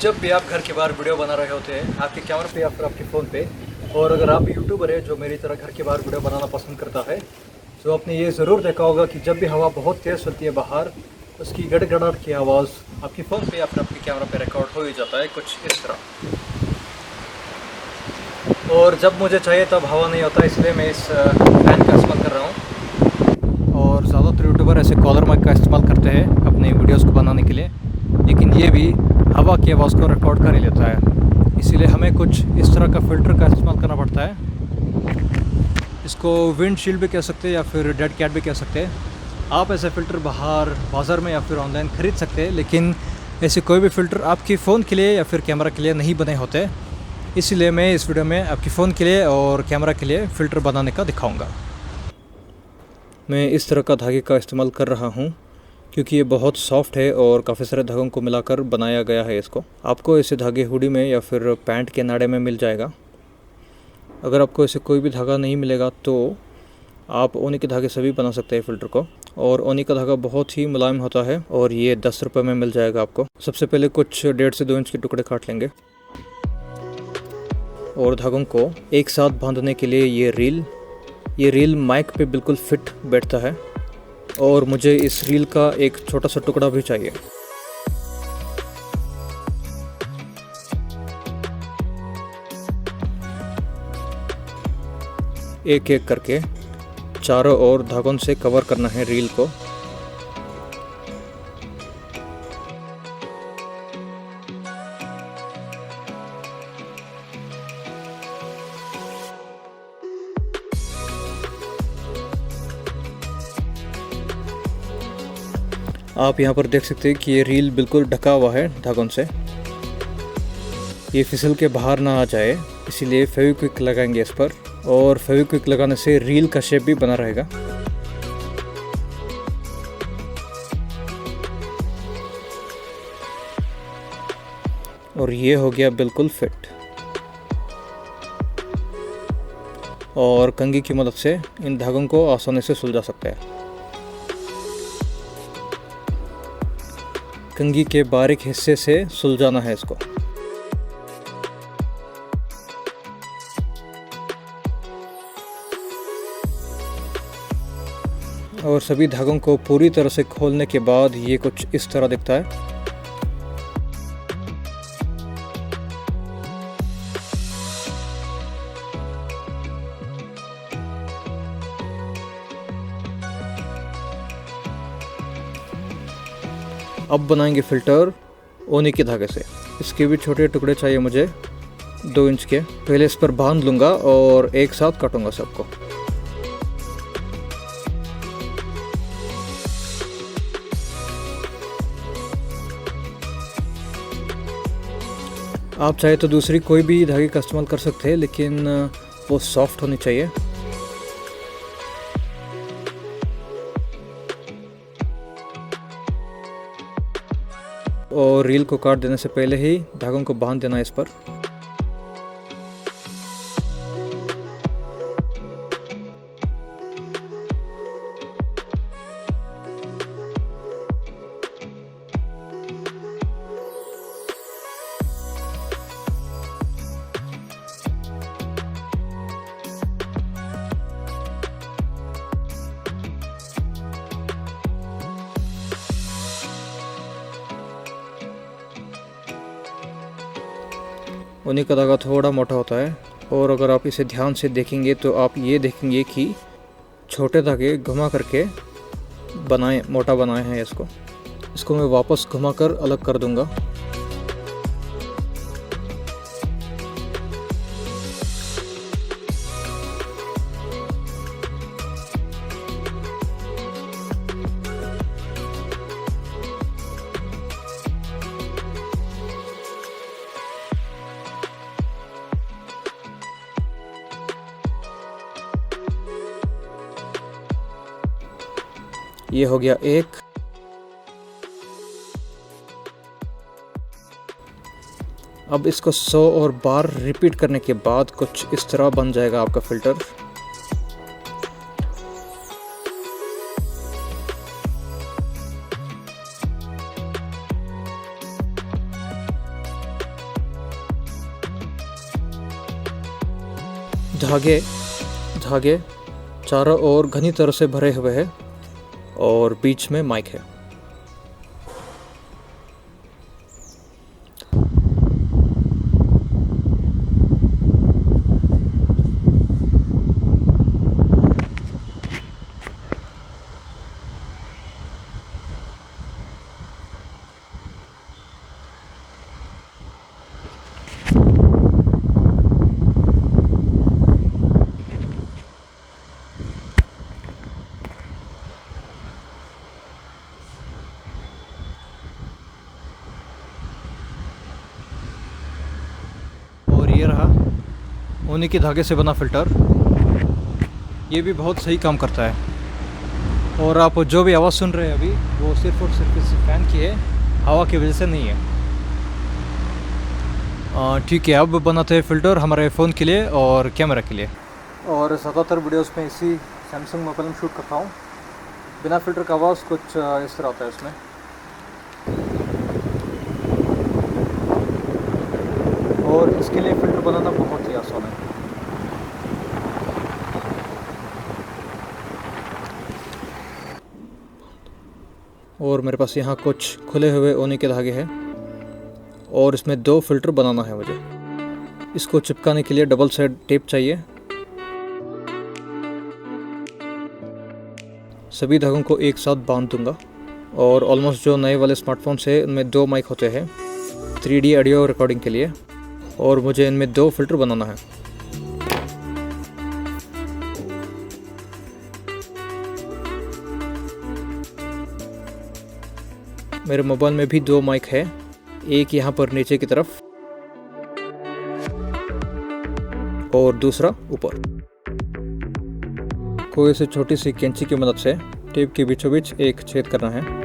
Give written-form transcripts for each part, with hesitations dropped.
जब भी आप घर के बाहर वीडियो बना रहे होते हैं आपके कैमरा पे या फिर आपके फ़ोन पे, और अगर आप यूट्यूबर है जो मेरी तरह घर के बाहर वीडियो बनाना पसंद करता है, तो आपने ये ज़रूर देखा होगा कि जब भी हवा बहुत तेज़ चलती है बाहर, उसकी गड़गड़ाहट की आवाज़ आपके फ़ोन पे या फिर आपके कैमरा पे रिकॉर्ड हो ही जाता है कुछ इस तरह। और जब मुझे चाहिए तब हवा नहीं होता, इसलिए मैं इस फ़ैन का इस्तेमाल कर रहा हूँ। और ज़्यादातर यूट्यूबर ऐसे कॉलर माइक का इस्तेमाल करते हैं अपने वीडियोज़ को बनाने के लिए, लेकिन ये भी हवा की आवाज़ को रिकॉर्ड कर ही लेता है। इसीलिए हमें कुछ इस तरह का फ़िल्टर का इस्तेमाल करना पड़ता है। इसको विंड शील्ड भी कह सकते हैं या फिर डेड कैट भी कह सकते हैं। आप ऐसे फ़िल्टर बाहर बाज़ार में या फिर ऑनलाइन ख़रीद सकते हैं, लेकिन ऐसे कोई भी फ़िल्टर आपकी फ़ोन के लिए या फिर कैमरा के लिए नहीं बने होते। इसीलिए मैं इस वीडियो में आपके फ़ोन के लिए और कैमरा के लिए फ़िल्टर बनाने का दिखाऊँगा। मैं इस तरह का धागे का इस्तेमाल कर रहा हूँ क्योंकि ये बहुत सॉफ्ट है और काफ़ी सारे धागों को मिलाकर बनाया गया है इसको। आपको ऐसे धागे हुडी में या फिर पैंट के नाड़े में मिल जाएगा। अगर आपको ऐसे कोई भी धागा नहीं मिलेगा तो आप ऊनी के धागे से भी बना सकते हैं फ़िल्टर को। और ऊनी का धागा बहुत ही मुलायम होता है और ये 10 रुपये में मिल जाएगा आपको। सबसे पहले कुछ 1.5 से 2 इंच के टुकड़े काट लेंगे और धागों को एक साथ बांधने के लिए ये रील माइक पे बिल्कुल फिट बैठता है। और मुझे इस रील का एक छोटा सा टुकड़ा भी चाहिए। एक एक करके चारों ओर धागों से कवर करना है रील को। आप यहाँ पर देख सकते हैं कि ये रील बिल्कुल ढका हुआ है धागों से। ये फिसल के बाहर ना आ जाए, इसीलिए फेविक्विक लगाएंगे इस पर। और फेविक्विक लगाने से रील का शेप भी बना रहेगा। और ये हो गया बिल्कुल फिट। और कंघी की मदद से इन धागों को आसानी से सुलझा सकते हैं। कंघी के बारीक हिस्से से सुलझाना है इसको। और सभी धागों को पूरी तरह से खोलने के बाद ये कुछ इस तरह दिखता है। अब बनाएंगे फ़िल्टर ऊनी के धागे से। इसके भी छोटे टुकड़े चाहिए मुझे 2 इंच के। पहले इस पर बांध लूँगा और एक साथ काटूँगा सबको। आप चाहे तो दूसरी कोई भी धागे का इस्तेमाल कर सकते हैं, लेकिन वो सॉफ्ट होनी चाहिए। और रील को काट देने से पहले ही धागों को बांध देना इस पर। ऊनी का धागा थोड़ा मोटा होता है और अगर आप इसे ध्यान से देखेंगे तो आप ये देखेंगे कि छोटे धागे घुमा करके मोटा बनाए हैं इसको मैं वापस घुमाकर अलग कर दूंगा। ये हो गया एक। अब इसको 100 और बार रिपीट करने के बाद कुछ इस तरह बन जाएगा आपका फ़िल्टर। धागे धागे चारों ओर घनी तरह से भरे हुए हैं और बीच में माइक है। और ये रहा ऊनी के धागे से बना फ़िल्टर। ये भी बहुत सही काम करता है। और आप जो भी आवाज़ सुन रहे हैं अभी वो सिर्फ और सिर्फ इस फ़ैन की है, हवा की वजह से नहीं है। ठीक है, अब बनाते हैं फ़िल्टर हमारे फ़ोन के लिए और कैमरा के लिए। और ज़्यादातर वीडियोस में इसी सैमसंग मोबाइल में शूट करता हूँ। बिना फ़िल्टर का आवाज़ कुछ इस तरह आता है इसमें। और इसके लिए फ़िल्टर बनाना बहुत ही आसान है। और मेरे पास यहाँ कुछ खुले हुए ऊनी के धागे हैं और इसमें 2 फ़िल्टर बनाना है मुझे। इसको चिपकाने के लिए डबल साइड टेप चाहिए। सभी धागों को एक साथ बांध दूंगा। और ऑलमोस्ट जो नए वाले स्मार्टफोन्स है उनमें 2 माइक होते हैं 3D ऑडियो रिकॉर्डिंग के लिए, और मुझे इनमें 2 फ़िल्टर बनाना है। मेरे मोबाइल में भी 2 माइक है, एक यहाँ पर नीचे की तरफ और दूसरा ऊपर। कोई से छोटी सी कैंची की मदद से टेप के बीचों बीच एक छेद करना है।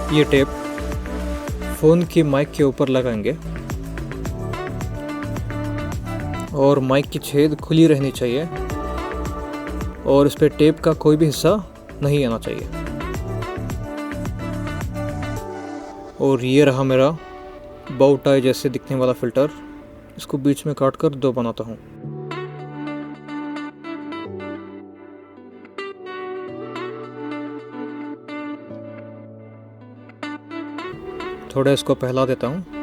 ये टेप फ़ोन की माइक के ऊपर लगाएंगे और माइक की छेद खुली रहनी चाहिए और इस पे टेप का कोई भी हिस्सा नहीं आना चाहिए। और ये रहा मेरा बाउ टाई जैसे दिखने वाला फ़िल्टर। इसको बीच में काट कर 2 बनाता हूँ। थोड़ा इसको फैला देता हूँ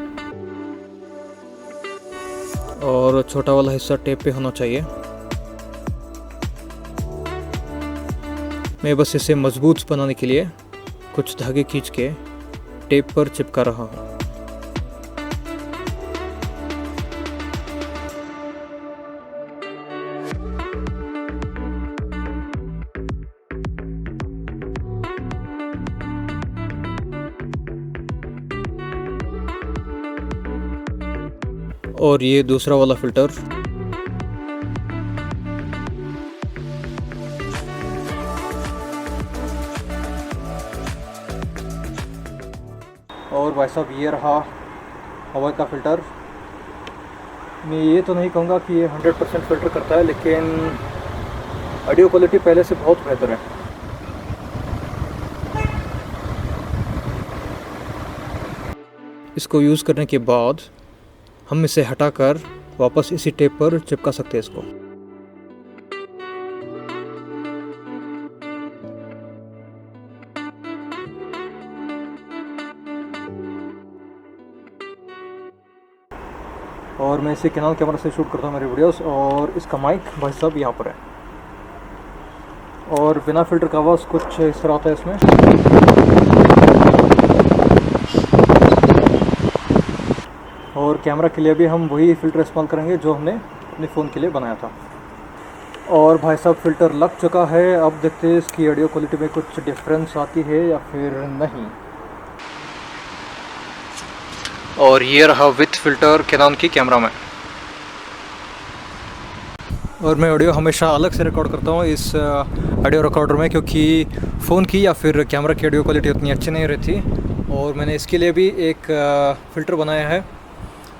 और छोटा वाला हिस्सा टेप पे होना चाहिए। मैं बस इसे मजबूत बनाने के लिए कुछ धागे खींच के टेप पर चिपका रहा हूँ। और ये दूसरा वाला फ़िल्टर। और भाई साहब ये रहा हवा का फ़िल्टर। मैं ये तो नहीं कहूँगा कि ये 100% फ़िल्टर करता है, लेकिन ऑडियो क्वालिटी पहले से बहुत बेहतर है। इसको यूज़ करने के बाद हम इसे हटाकर वापस इसी टेप पर चिपका सकते हैं इसको। और मैं इसे कैनन कैमरा से शूट करता हूँ मेरी वीडियोस। और इसका माइक भाई साहब यहाँ पर है। और बिना फ़िल्टर का आवाज़ कुछ इस तरह आता है इसमें। और कैमरा के लिए भी हम वही फ़िल्टर इस्तेमाल करेंगे जो हमने अपने फ़ोन के लिए बनाया था। और भाई साहब फ़िल्टर लग चुका है। अब देखते हैं इसकी ऑडियो क्वालिटी में कुछ डिफरेंस आती है या फिर नहीं। और ये रहा विथ फ़िल्टर कैनन की कैमरा में। और मैं ऑडियो हमेशा अलग से रिकॉर्ड करता हूँ इस ऑडियो रिकॉर्डर में, क्योंकि फ़ोन की या फिर कैमरा की ऑडियो क्वालिटी उतनी अच्छी नहीं रहती। और मैंने इसके लिए भी एक फ़िल्टर बनाया है।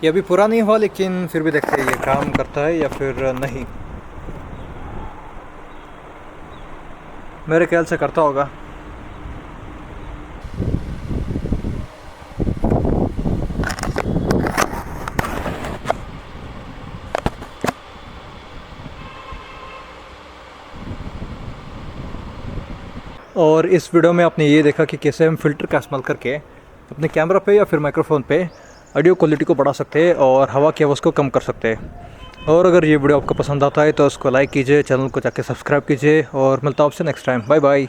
ये अभी पूरा नहीं हुआ, लेकिन फिर भी देखते हैं ये काम करता है या फिर नहीं। मेरे ख्याल से करता होगा। और इस वीडियो में आपने ये देखा कि कैसे हम फ़िल्टर का इस्तेमाल करके अपने कैमरा पे या फिर माइक्रोफोन पे ऑडियो क्वालिटी को बढ़ा सकते हैं और हवा की आवाज़ को कम कर सकते हैं। और अगर ये वीडियो आपको पसंद आता है तो उसको लाइक कीजिए, चैनल को जाके सब्सक्राइब कीजिए और मिलता हूँ आपसे नेक्स्ट टाइम। Bye bye.